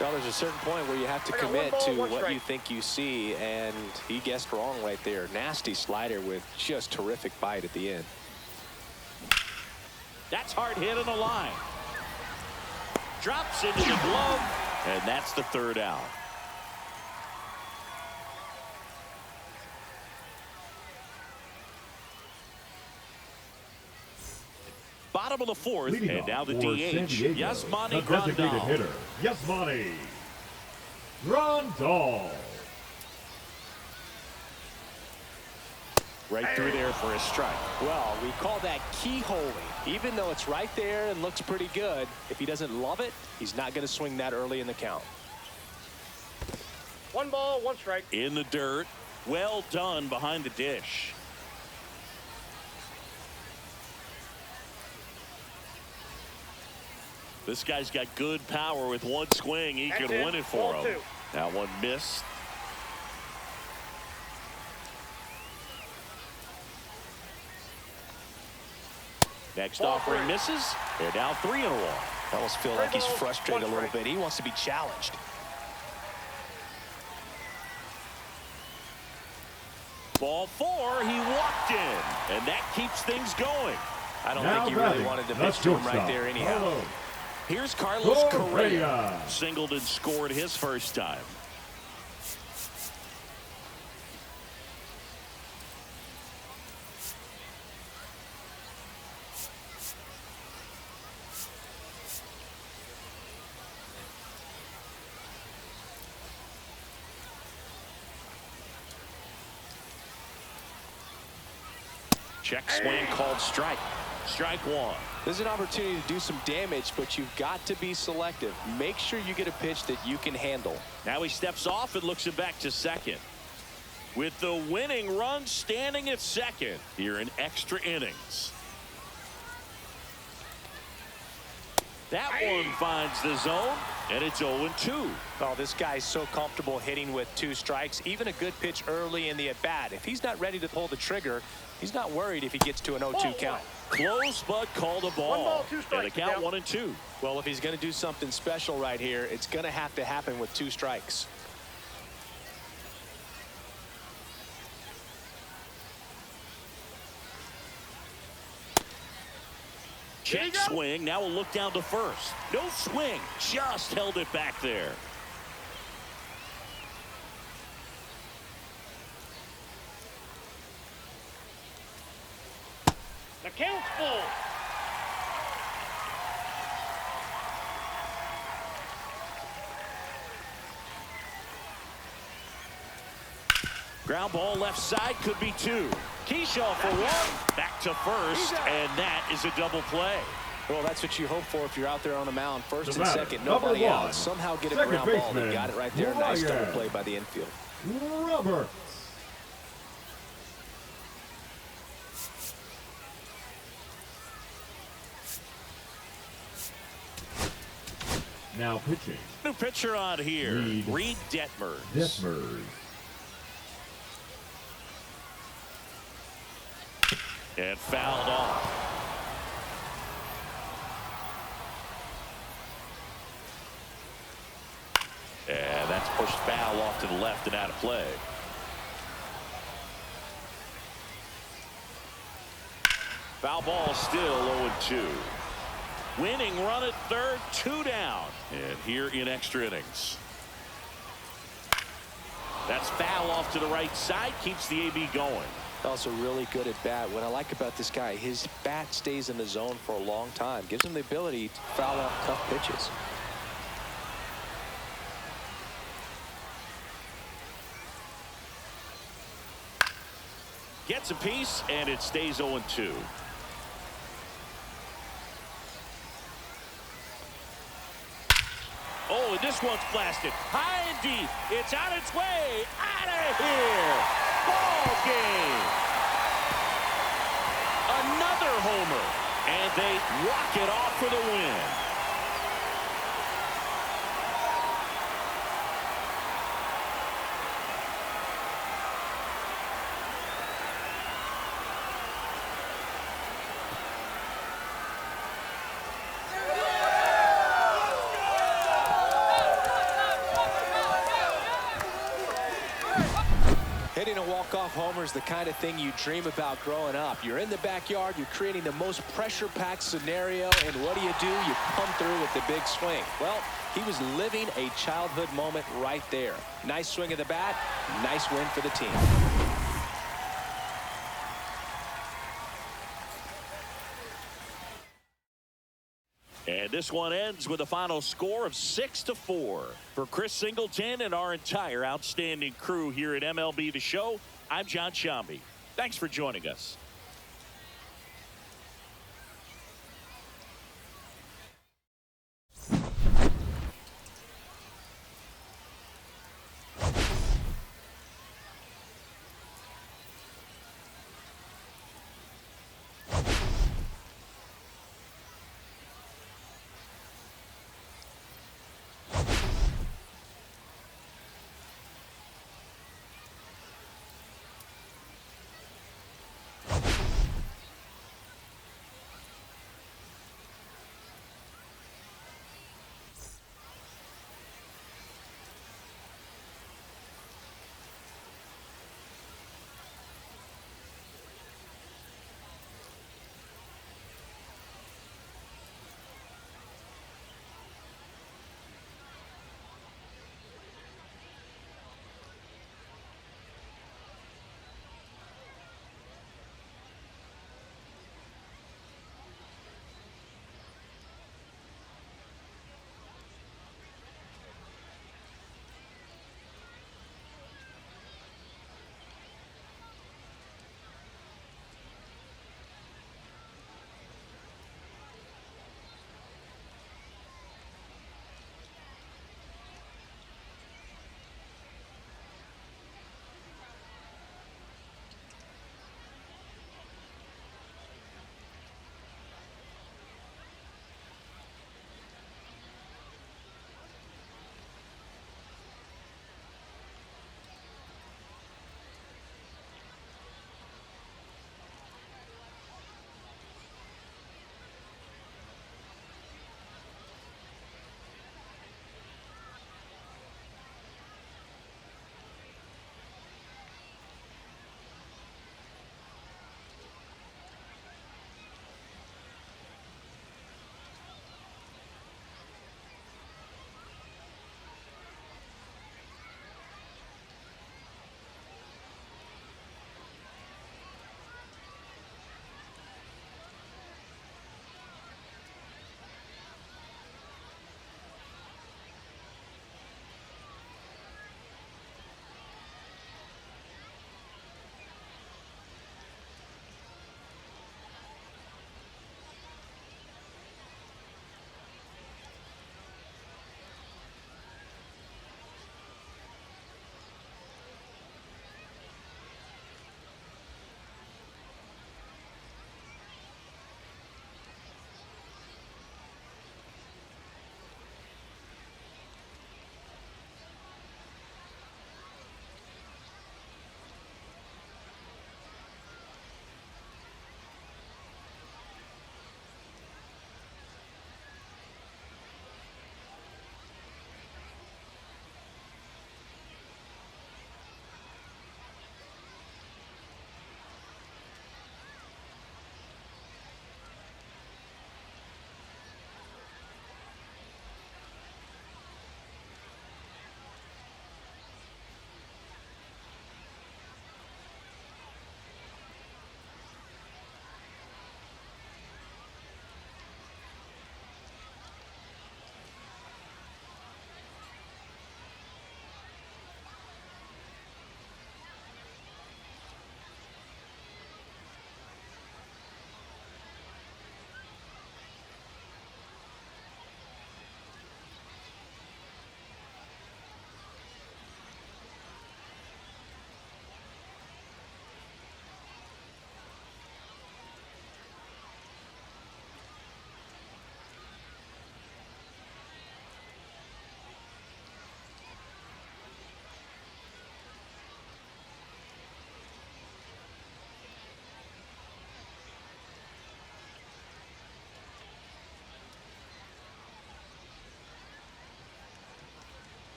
Well, there's a certain point where you have to commit to what you think you see, and he guessed wrong right there. Nasty slider with just terrific bite at the end. That's hard hit on the line. Drops into the glove, and that's the third out. Bottom of the fourth, and now the DH, Yasmani Grandal. Hitter, Yasmani Grandal. Right through there for a strike. Well, we call that keyholing. Even though it's right there and looks pretty good, if he doesn't love it, he's not going to swing that early in the count. 1 ball, 1 strike. In the dirt. Well done behind the dish. This guy's got good power. With one swing, he can win it for him. That one missed. Next offering misses. They're down 3 in a row. I almost feel like he's frustrated a little bit. He wants to be challenged. Ball 4, he walked in, and that keeps things going. I don't think he really wanted to pitch to him right there anyhow. Here's Carlos Correa. Singled and scored his first time. Check swing called strike. Strike 1. There's an opportunity to do some damage, but you've got to be selective. Make sure you get a pitch that you can handle. Now he steps off and looks it back to second. With the winning run standing at second here in extra innings. That one finds the zone, and it's 0-2. Oh, this guy's so comfortable hitting with 2 strikes. Even a good pitch early in the at-bat. If he's not ready to pull the trigger, he's not worried if he gets to an 0-2 count. Close, but called a ball. 1 ball, 2 strikes. And a count 1-2. Well, if he's going to do something special right here, it's going to have to happen with 2 strikes. Check swing. Now we'll look down to first. No swing. Just held it back there. The count's full. Ground ball left side, could be 2. Keyshaw for 1. Back to first, and that is a double play. Well, that's what you hope for if you're out there on the mound. First and second, nobody out. Somehow get a ground ball. They got it right there. Nice double play by the infield. Roberts. Now pitching. New pitcher on here, Reed Detmers. And fouled off. And that's pushed foul off to the left and out of play. Foul ball still 0-2. Winning run at third, 2 down. And here in extra innings. That's foul off to the right side, keeps the AB going. Also really good at bat. What I like about this guy, his bat stays in the zone for a long time. Gives him the ability to foul out tough pitches. Gets a piece, and it stays 0-2. Oh, and this one's blasted. High and deep. It's on its way. Out of here. Ball game. Another homer. And they walk it off for the win. Hitting a walk-off homer is the kind of thing you dream about growing up. You're in the backyard, you're creating the most pressure-packed scenario, and what do? You come through with the big swing. Well, he was living a childhood moment right there. Nice swing of the bat, nice win for the team. And this one ends with a final score of 6-4. For Chris Singleton and our entire outstanding crew here at MLB The Show, I'm John Shambi. Thanks for joining us.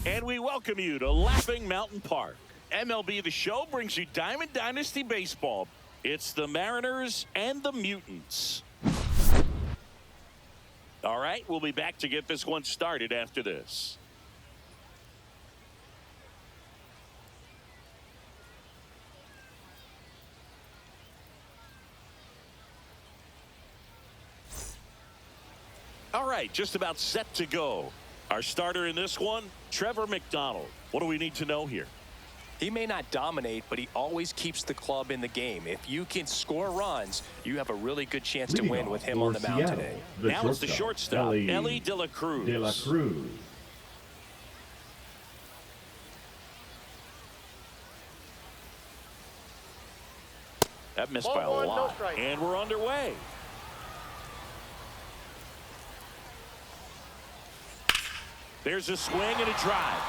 And we welcome you to Laughing Mountain Park. MLB The Show brings you Diamond Dynasty Baseball. It's the Mariners and the Mutants. All right, we'll be back to get this one started after this. All right, just about set to go. Our starter in this one, Trevor McDonald. What do we need to know here? He may not dominate, but he always keeps the club in the game. If you can score runs, you have a really good chance to win with him on the mound today. Now it's the shortstop, Ellie De La Cruz. That missed by a lot. And we're underway. There's a swing and a drive.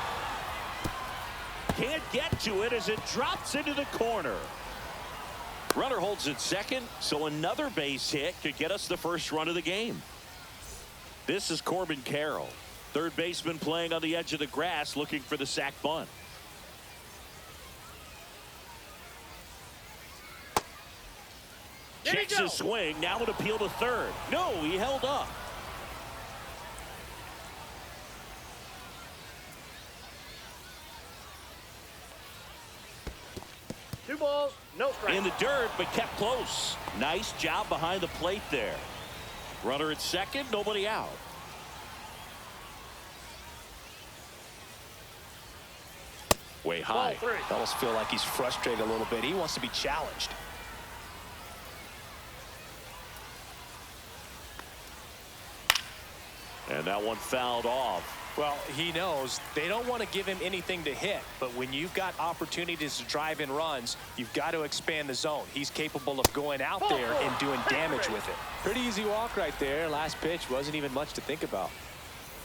Can't get to it as it drops into the corner. Runner holds at second, so another base hit could get us the first run of the game. This is Corbin Carroll, third baseman playing on the edge of the grass looking for the sac bunt. Checks his swing, now an appeal to third. No, he held up. Two balls, no strikes. In the dirt, but kept close. Nice job behind the plate there. Runner at second, nobody out. Way high. I almost feel like he's frustrated a little bit. He wants to be challenged. And that one fouled off. Well, he knows they don't want to give him anything to hit, but when you've got opportunities to drive in runs, you've got to expand the zone. He's capable of going out there and doing damage with it. Pretty easy walk right there. Last pitch wasn't even much to think about.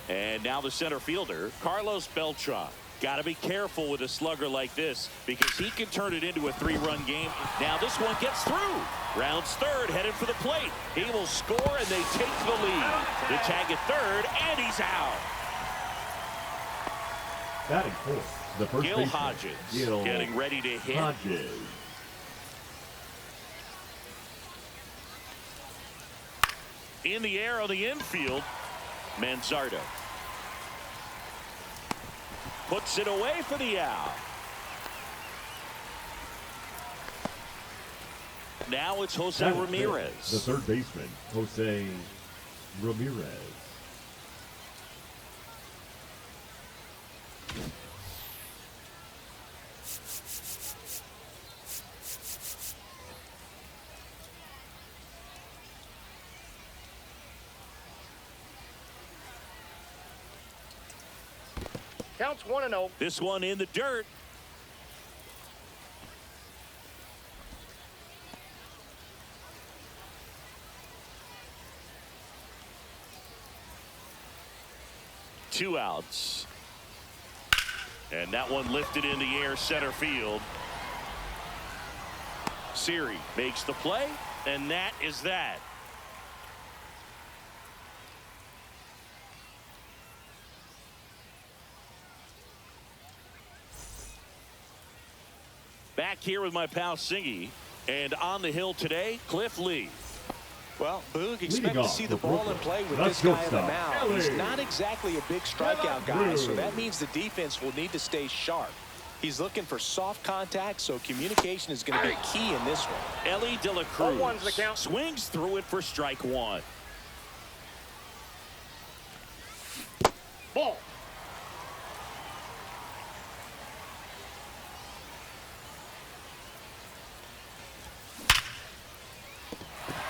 And now the center fielder, Carlos Beltran. Got to be careful with a slugger like this because he can turn it into a three-run game. Now this one gets through. Rounds third, headed for the plate. He will score, and they take the lead. The tag at third, and he's out. Batting fourth, the first Gil baseman, Hodges Gil getting ready to hit. Hodges. In the air on the infield, Manzardo puts it away for the out. Now it's Jose Ramirez. The third baseman, Jose Ramirez. Counts 1-0. This one in the dirt. Two outs. And that one lifted in the air center field. Siri makes the play, and that is that. Back here with my pal Singy, and on the hill today, Cliff Lee. Well, Boog, expect to see the ball in play with this Let's guy go on the mound. He's Ellie. not exactly a big strikeout guy, so that means the defense will need to stay sharp. He's looking for soft contact, so communication is going to be key in this one. Ellie De La Cruz 0-1's the count. swings through it for strike one. Ball.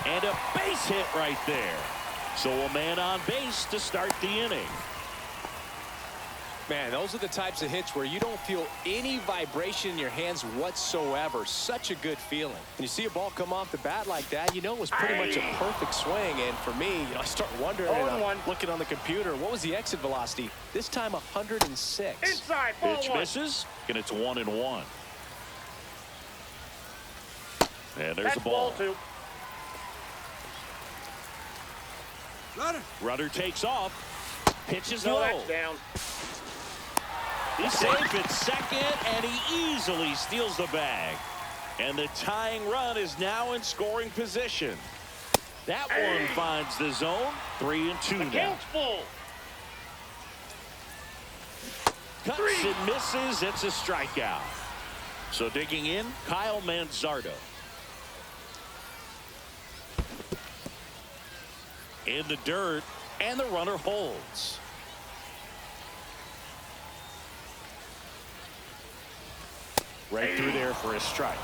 And a base hit right there. So a man on base to start the inning. Man, those are the types of hits where you don't feel any vibration in your hands whatsoever. Such a good feeling. When you see a ball come off the bat like that, you know it was pretty much a perfect swing. And for me, I start wondering, and I'm looking on the computer, what was the exit velocity? This time 106. Inside. Ball Pitch one. misses, and it's 1-1. And there's That's a ball. ball two. Rudder takes off. Pitches No, low. that's down. He's safe at second, and he easily steals the bag. And the tying run is now in scoring position. That one finds the zone. 3-2 now. Counts full. Cuts and misses. It's a strikeout. So digging in, Kyle Manzardo. In the dirt, and the runner holds. Right through there for a strike.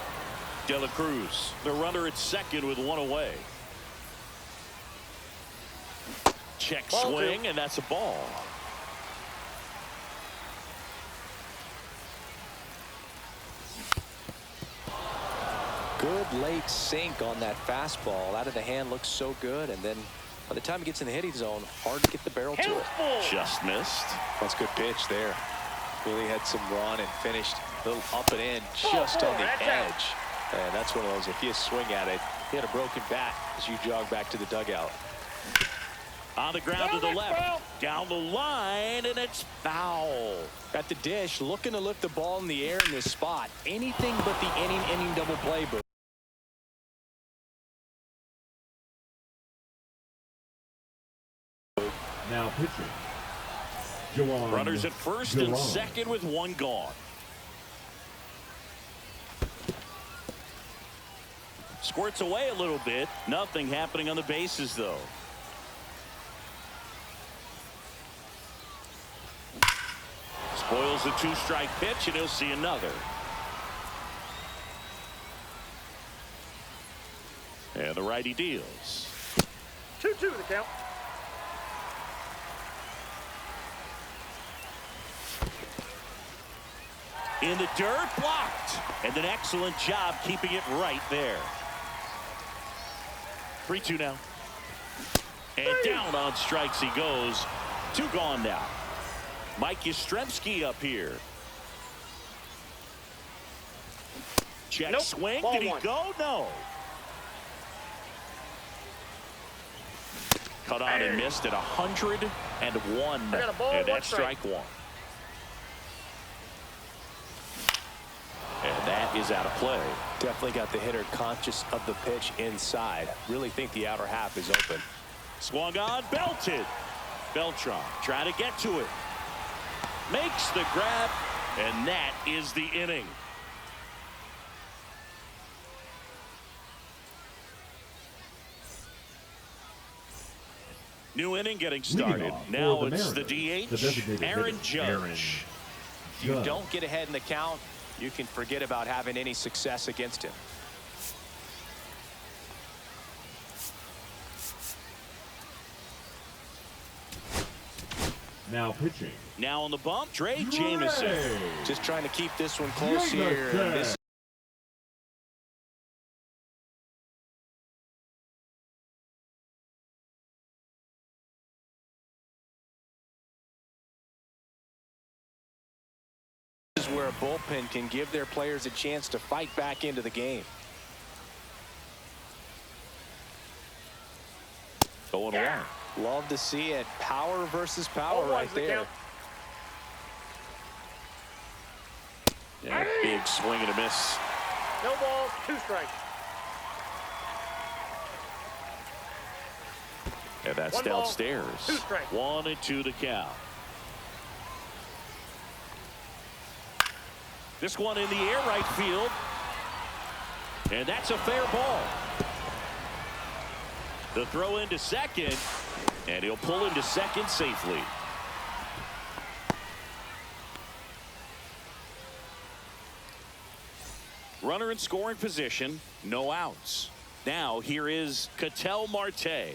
De La Cruz, the runner at second with one away. Check Ball swing, two. and that's a ball. Good late sink on that fastball. Out of the hand, looks so good. And then by the time it gets in the hitting zone, hard to get the barrel to Counts it. full. Just missed. That's a good pitch there. Really had some run and finished a little up and in just on the That's out. edge. And that's one of those, if you swing at it, he had a broken bat as you jog back to the dugout. On the ground to the left. Down the line, and it's foul. At the dish, looking to lift the ball in the air in this spot. Anything but the inning double play, but Now pitching. Juwan Runners at first and second with one gone. Squirts away a little bit. Nothing happening on the bases, though. Spoils the two-strike pitch, and he'll see another. And the righty deals. 2-2 the count. In the dirt, blocked. And an excellent job keeping it right there. 3-2 now. And down on strikes he goes. 2 gone now. Mike Yastrzemski up here. Check Nope. swing. Ball Did he one. go? No. Cut on and missed at 101. I got a ball, And one that's strike. strike one. And that is out of play. definitely got the hitter conscious of the pitch inside. Really think the outer half is open. Swung on, belted. Beltran trying to get to it. Makes the grab, and that is the inning. New inning getting started. Now it's the DH, Aaron Judge. If you don't get ahead in the count, you can forget about having any success against him. Now pitching. Now on the bump, Trey Jameson. Just trying to keep this one close here. And this is where a bullpen can give their players a chance to fight back into the game. 0-1. Love to see it. Power versus power right there. Yeah, big swing and a miss. No balls, 2 strikes. And that's 1 ball, downstairs. 2 strikes. 1-2 the count. This one in the air, right field. And that's a fair ball. The throw into second, and he'll pull into second safely. Runner in scoring position, no outs. Now here is Ketel Marte.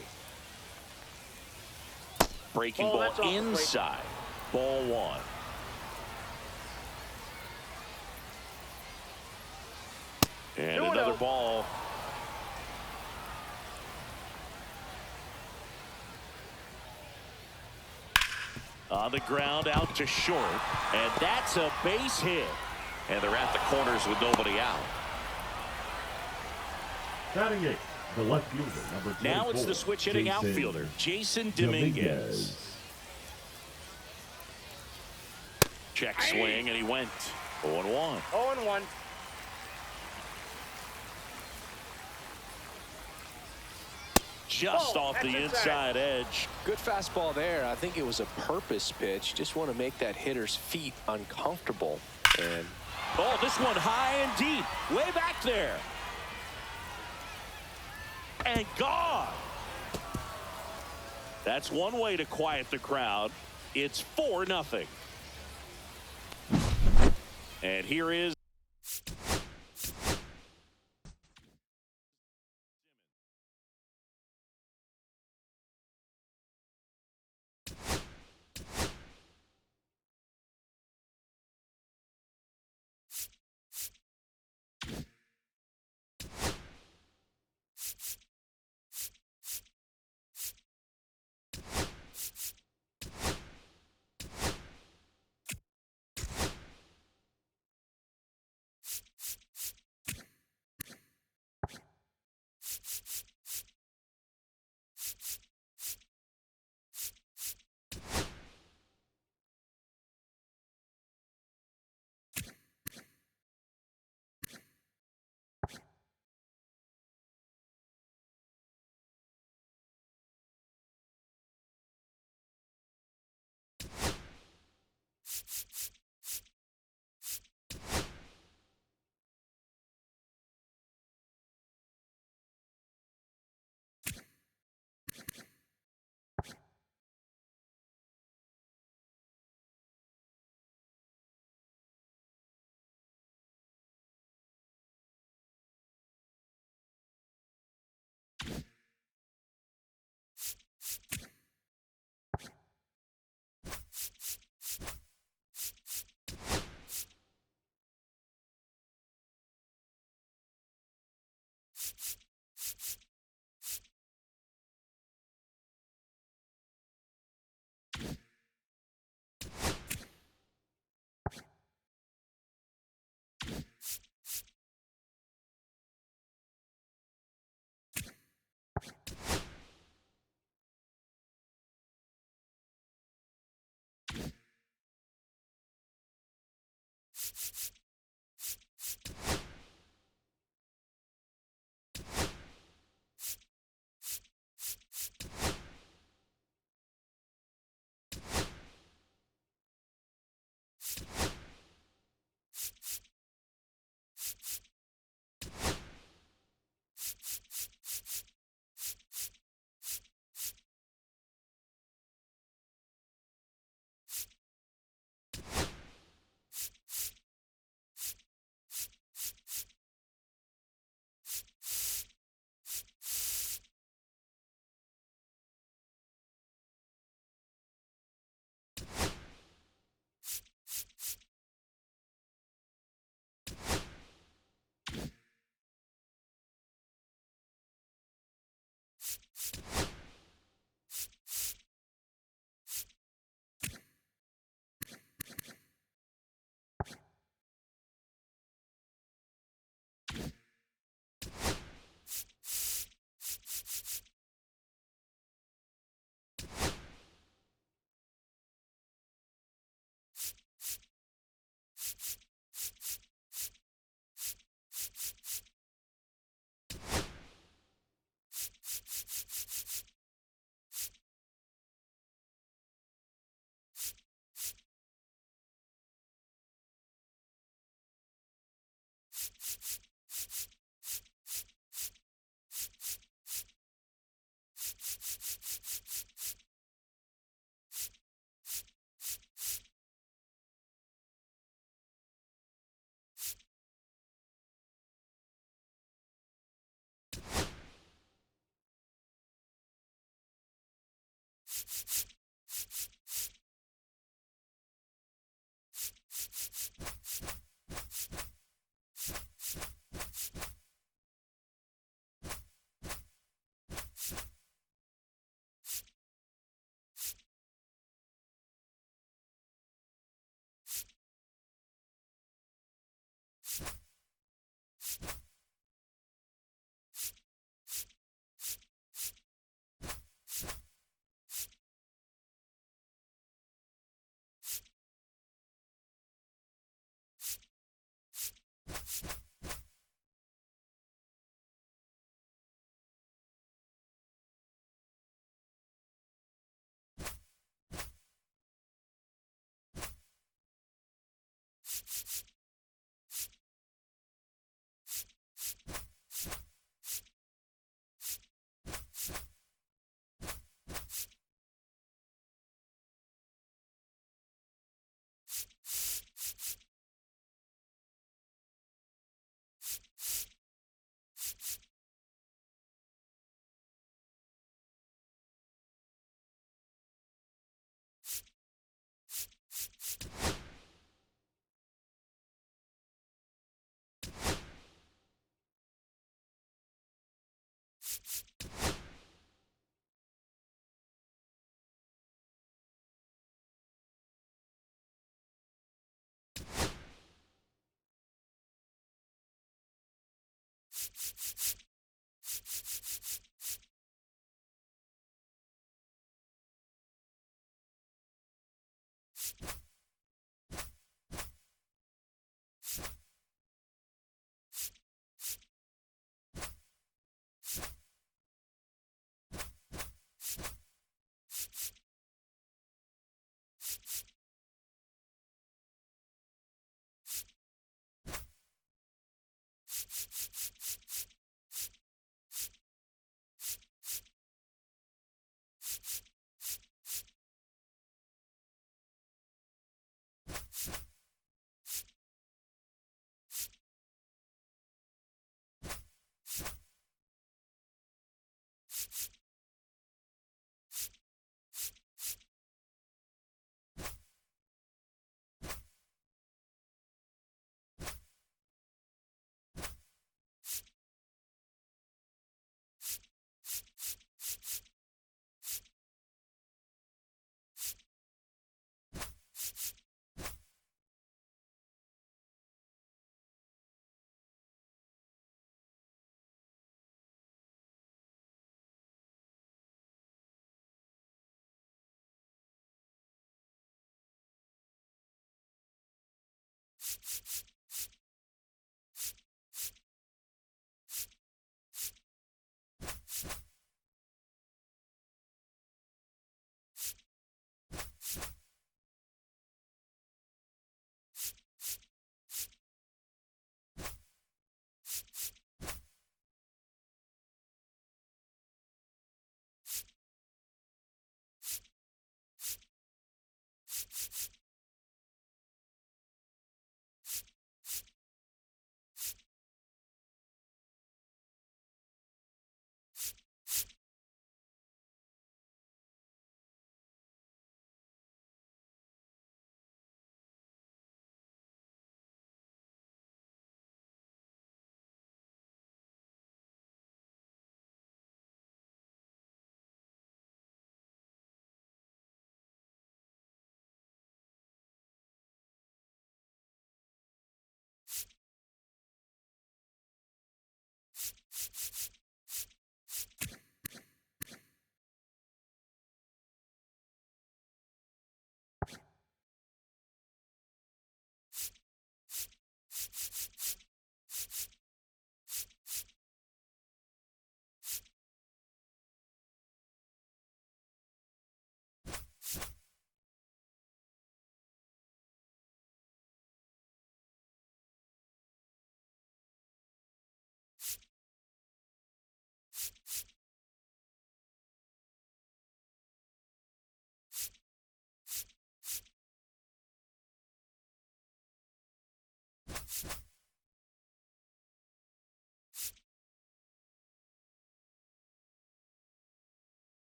Breaking ball inside. Ball 1. And another ball. On the ground, out to short. And that's a base hit. And they're at the corners with nobody out. Batting 8, the left fielder, number 24. Now it's the switch hitting outfielder, Jason Dominguez. Check swing, and he went 0-1. 0-1. Just off the inside edge. Good fastball there. I think it was a purpose pitch. Just want to make that hitter's feet uncomfortable. And oh, this one high and deep, way back there. And gone. That's one way to quiet the crowd. It's 4-0. And here is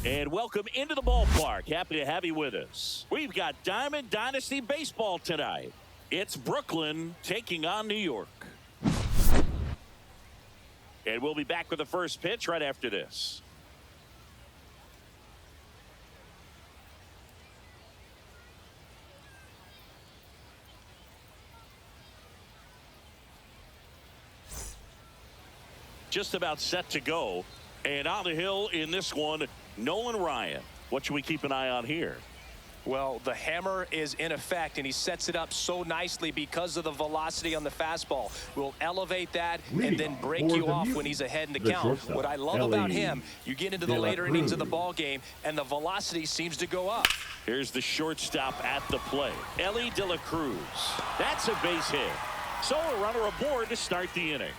And welcome into the ballpark. Happy to have you with us. We've got Diamond Dynasty Baseball tonight. It's Brooklyn taking on New York. And we'll be back with the first pitch right after this. Just about set to go. And on the hill in this one, Nolan Ryan. What should we keep an eye on here? Well, the hammer is in effect, and he sets it up so nicely because of the velocity on the fastball. Will elevate that and then break you off when he's ahead in the count. What I love about him, you get into the later innings of the ball game, and the velocity seems to go up. Here's the shortstop at the plate, Ellie De La Cruz. That's a base hit. So a runner aboard to start the inning.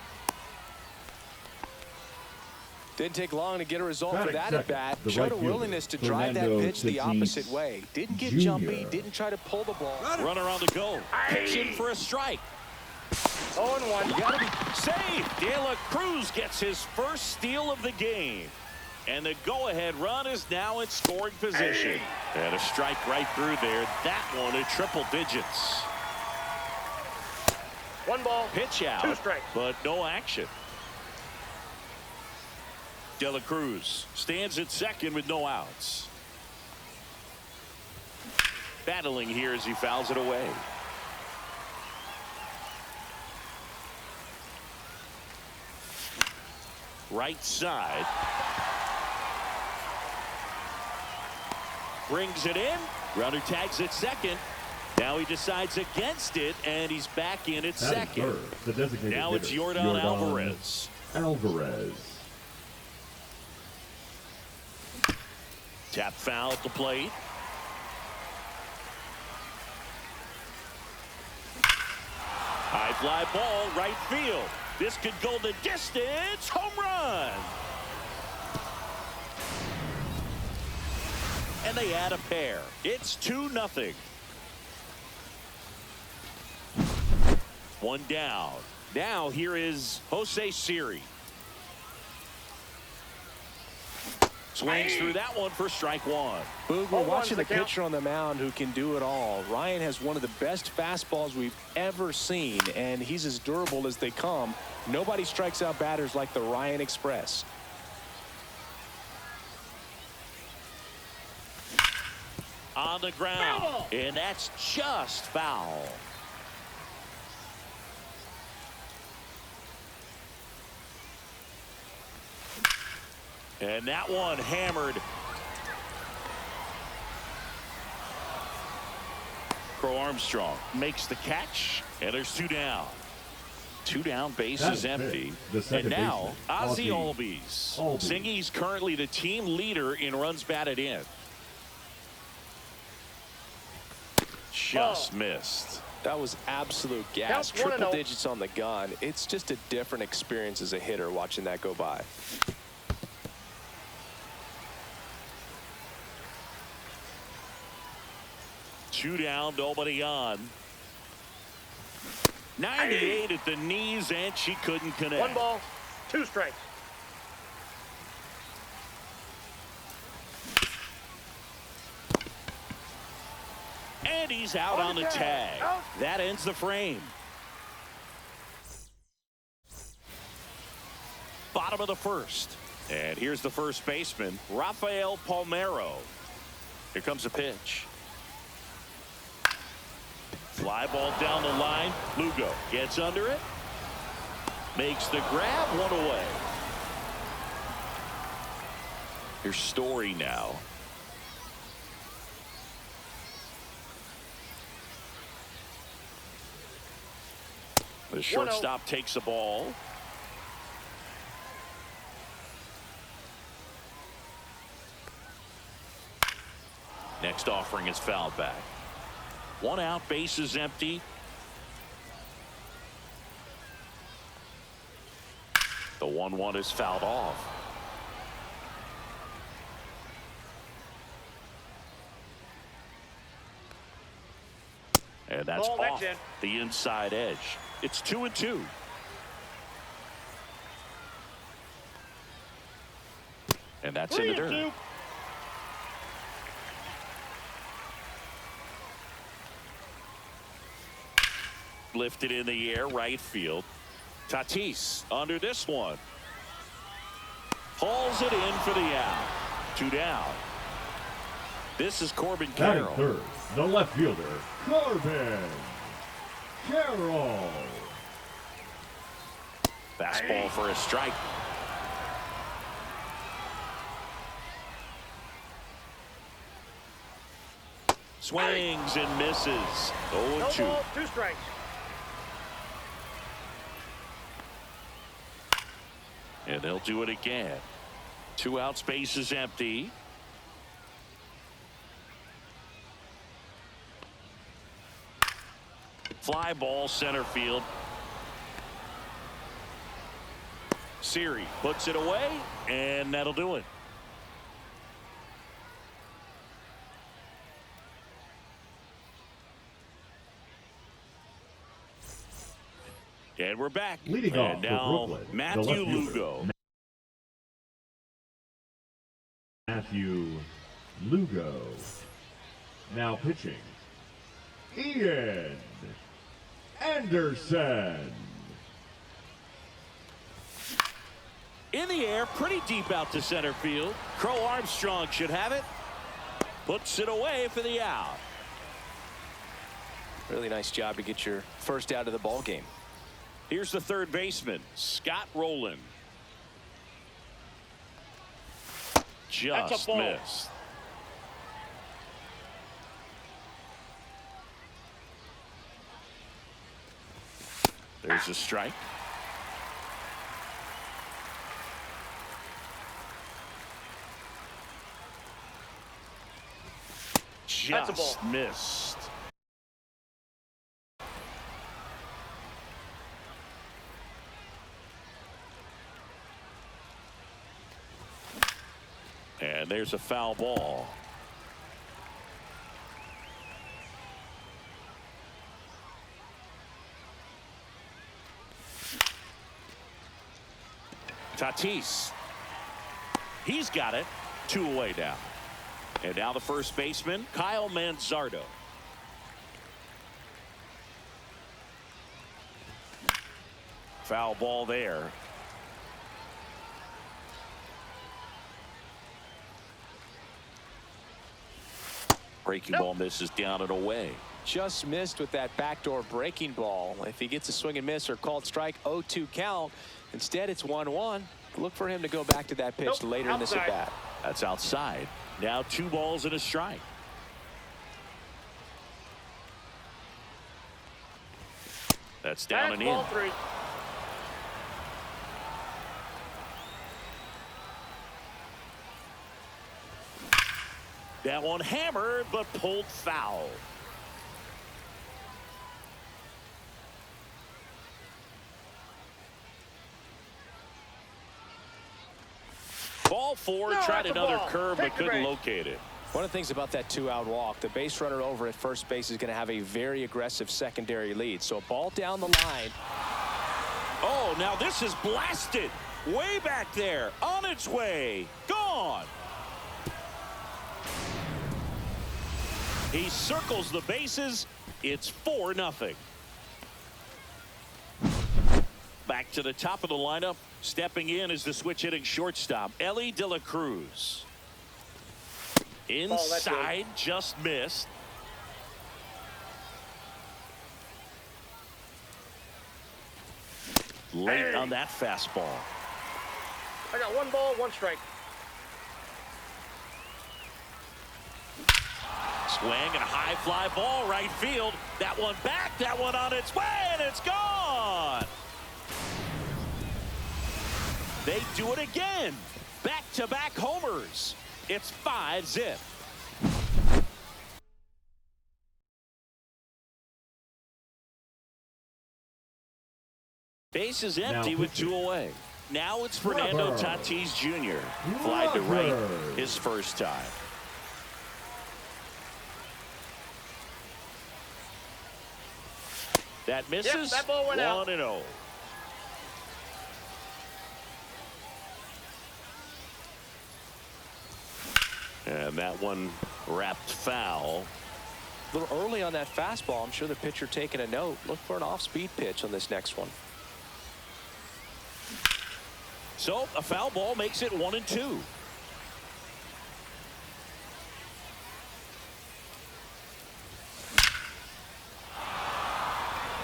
Didn't take long to get a result for that at bat. Showed a willingness to drive that pitch the opposite way. Didn't get jumpy, didn't try to pull the ball. Runner on the go. Pitch in for a strike. 0-1. You gotta be Safe. De La Cruz gets his first steal of the game. And the go-ahead run is now in scoring position. And a strike right through there. That one at triple digits. 1 ball. Pitch out. 2 strikes. But no action. De La Cruz stands at second with no outs. Battling here as he fouls it away. Right side. Brings it in. Runner tags at second. Now he decides against it, and he's back in at second. Now it's Yordan Alvarez. Tap foul at the plate. High fly ball, right field. This could go the distance. Home run. And they add a pair. It's 2-0. One down. Now here is Jose Siri. Swings through that one for strike one. Boog, we're watching the pitcher on the mound who can do it all. Ryan has one of the best fastballs we've ever seen, and he's as durable as they come. Nobody strikes out batters like the Ryan Express. On the ground, and that's just foul. And that one hammered. Crow Armstrong makes the catch, and there's 2 down. 2 down, bases empty. And now, Ozzie Albies. Singy's currently the team leader in runs batted in. Just missed. That was absolute gas. Triple digits on the gun. It's just a different experience as a hitter watching that go by. Two down, nobody on. 98 at the knees, and she couldn't connect. 1 ball, 2 strikes. And he's out on the tag. That ends the frame. Bottom of the first. And here's the first baseman, Rafael Palmeiro. Here comes a pitch. Fly ball down the line. Lugo gets under it. Makes the grab, 1 away. Here's Story now. The shortstop takes the ball. Next offering is fouled back. 1 out, bases empty. The 1-1 is fouled off. And that's off the inside edge. It's 2-2. And that's in the dirt. Lifted in the air, right field. Tatis under this one. Hauls it in for the out. 2 down. This is Corbin Carroll. Third, the left fielder, Corbin Carroll. Fastball for a strike. Swings and misses. 0-2. 2 strikes. And they'll do it again. 2 outs, bases empty. Fly ball center field. Siri puts it away, and that'll do it. And we're back. Leading off now for Brooklyn, Matthew Lugo. Matthew Lugo. Now pitching, Ian Anderson. In the air, pretty deep out to center field. Crow Armstrong should have it. Puts it away for the out. Really nice job to get your first out of the ball game. Here's the third baseman, Scott Rowland. Just missed. There's a strike. Just missed. And there's a foul ball. Tatis. He's got it. 2 away now. And now the first baseman, Kyle Manzardo. Foul ball there. Breaking ball misses down and away. Just missed with that backdoor breaking ball. If he gets a swing and miss or called strike, 0-2 count. Instead, it's 1-1. Look for him to go back to that pitch later in this at bat. That's outside. Now 2 balls and a strike. That's down and in. Ball 3. That one hammered, but pulled foul. Ball 4, No, tried that's a another ball. curve, but Take the couldn't base. locate it. One of the things about that 2-out walk, the base runner over at first base is going to have a very aggressive secondary lead. So a ball down the line. Oh, now this is blasted. Way back there. On its way. Gone. He circles the bases. It's 4-0. Back to the top of the lineup. Stepping in is the switch hitting shortstop, Ellie De La Cruz. Inside, just missed. Late on that fastball. I got 1 ball, 1 strike. Swing and a high fly ball right field. That one back, that one on its way, and it's gone. They do it again. Back-to-back homers. It's 5-zip. Base is empty with 2 away. Now it's Fernando Tatis Jr. Fly to right his first time. That misses. Yep, that ball went out. 1-0. And that one wrapped foul. A little early on that fastball. I'm sure the pitcher taking a note. Look for an off-speed pitch on this next one. So a foul ball makes it 1-2.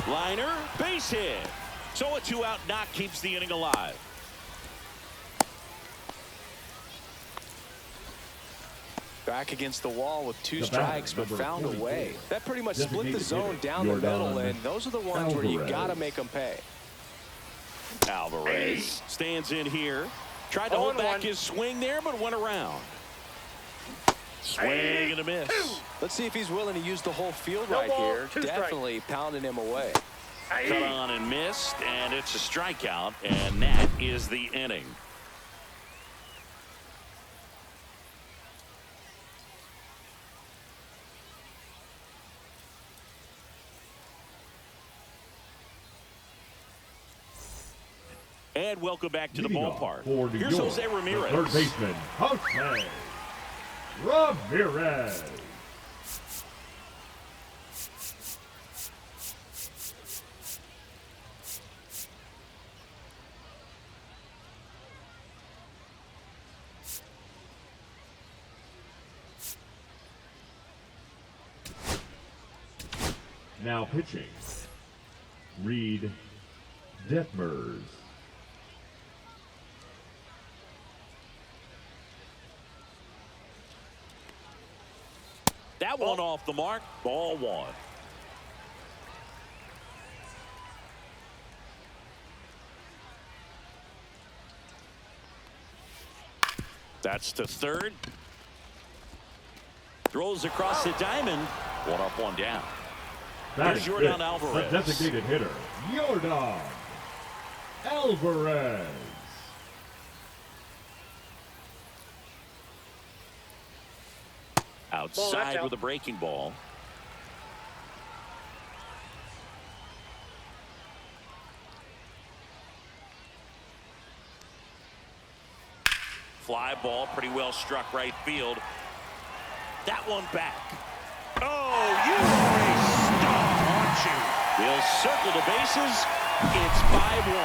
Liner, base hit. So a 2-out knock keeps the inning alive. Back against the wall with 2 strikes, but found a way. That pretty much split the Designated zone hitter, down the middle, Jordan and those are the ones where you Alvarez. got to make them pay. Alvarez stands in here. Tried to hold back his swing there, but went around. Swing and a miss. Let's see if he's willing to use the whole field No right ball, here. 2 strikes. Definitely pounding him away. Cut on and missed, and it's a strikeout, and that is the inning. And welcome back to the Leading off ballpark. for New Here's York, Jose Ramirez. the third baseman, Jose Ramirez. Now pitching, Reed Detmers. That one off the mark. Ball 1. That's to third. Throws across the diamond. 1 up, 1 down. Here's Jordan Alvarez. The designated hitter, Jordan Alvarez. Outside out. with a breaking ball. Fly ball, pretty well struck right field. That one back. Oh, you are a star, aren't you? He'll circle the bases. It's 5-1.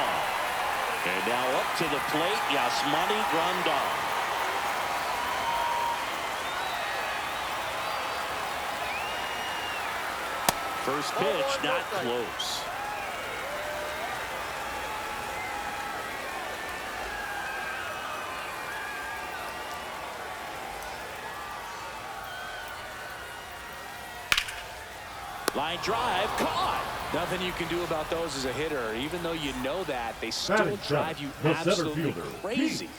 And now up to the plate, Yasmani Grandal. First pitch, not close. Line drive, caught. Nothing you can do about those as a hitter. Even though you know that, they still Batting drive you the center absolutely fielder, crazy.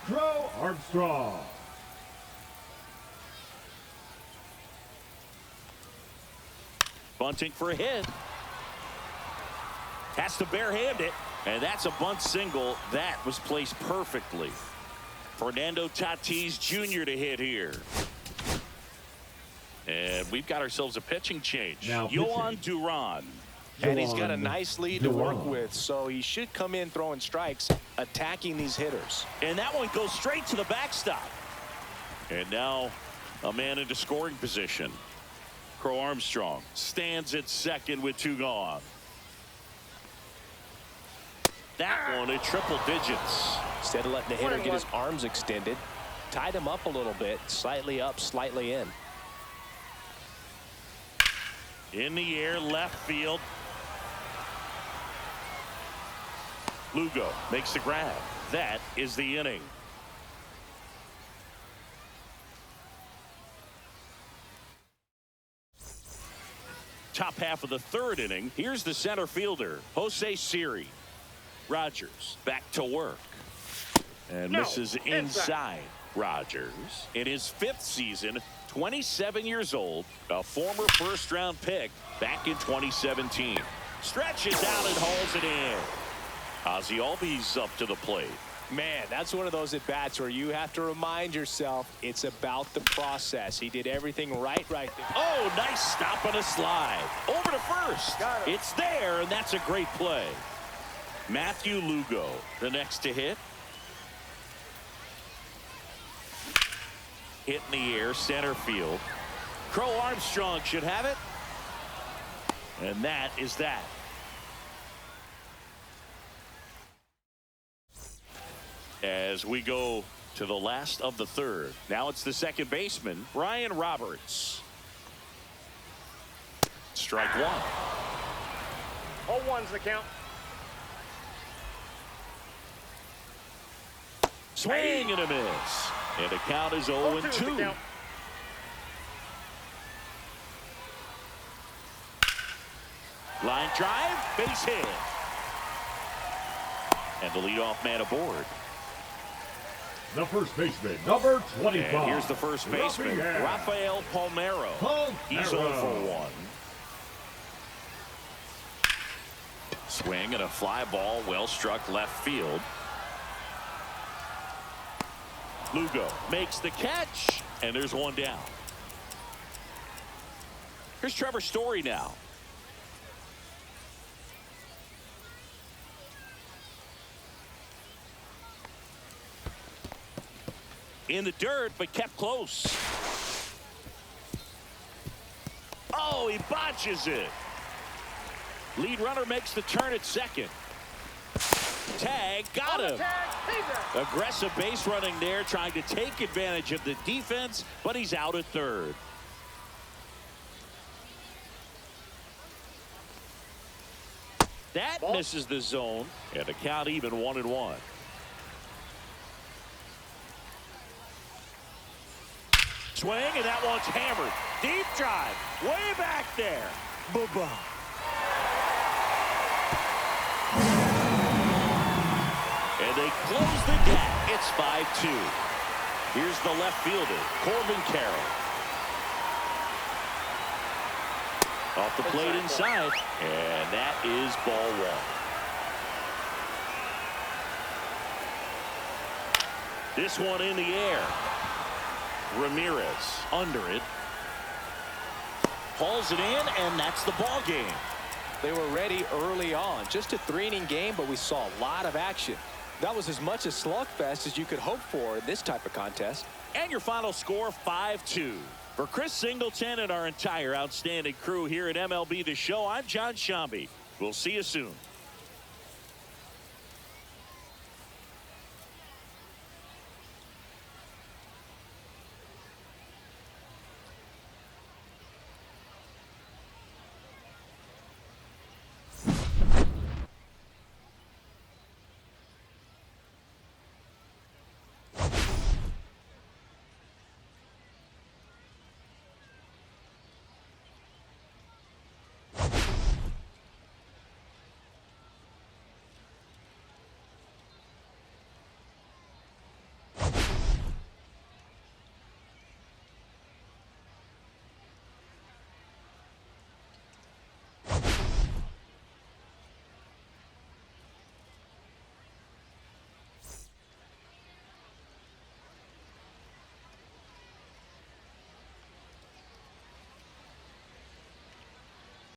Crow Armstrong. Bunting for a hit. Has to barehand it. And that's a bunt single. That was placed perfectly. Fernando Tatis Jr. to hit here. And we've got ourselves a pitching change. Now Yohan Duran. And he's got a Yohan nice lead to work Duran. with, so he should come in throwing strikes, attacking these hitters. And that one goes straight to the backstop. And now a man into scoring position. Crow Armstrong stands at second with 2 gone. That one at triple digits. Instead of letting the hitter get his arms extended, tied him up a little bit, slightly up, slightly in. In the air, left field. Lugo makes the grab. That is the inning. Top half of the 3rd inning. Here's the center fielder, Jose Siri. Rogers back to work. And misses inside. Rogers in his 5th season, 27 years old, a former first-round pick back in 2017. Stretches out and hauls it in. Ozzie Albies up to the plate. Man, that's one of those at-bats where you have to remind yourself it's about the process. He did everything right there. Oh, nice stop on a slide. Over to first. It's there, and that's a great play. Matthew Lugo, the next to hit. Hit in the air, center field. Crow Armstrong should have it. And that is that. As we go to the last of the 3rd. Now it's the second baseman, Brian Roberts. Strike 1. 0-1's the count. Swing and a miss. And the count is 0-2. Line drive, base hit. And the leadoff man aboard. The first baseman, number 25. And here's the first baseman, Rafael Palmeiro. He's 0 for 1. Swing and a fly ball, well struck left field. Lugo makes the catch, and there's one down. Here's Trevor Story now. In the dirt, but kept close. Oh, he botches it. Lead runner makes the turn at second. Tag, got him. Aggressive base running there, trying to take advantage of the defense, but he's out at third. That misses the zone, and the count even 1-1. Swing, and that one's hammered. Deep drive, way back there. Boo-boo. And they close the gap. It's 5-2. Here's the left fielder, Corbin Carroll. Off the plate inside, and that is ball 1. This one in the air. Ramirez under it. Hauls it in, and that's the ball game. They were ready early on. Just a 3-inning game, but we saw a lot of action. That was as much a slugfest as you could hope for in this type of contest. And your final score, 5-2. For Chris Singleton and our entire outstanding crew here at MLB The Show, I'm John Shambi. We'll see you soon.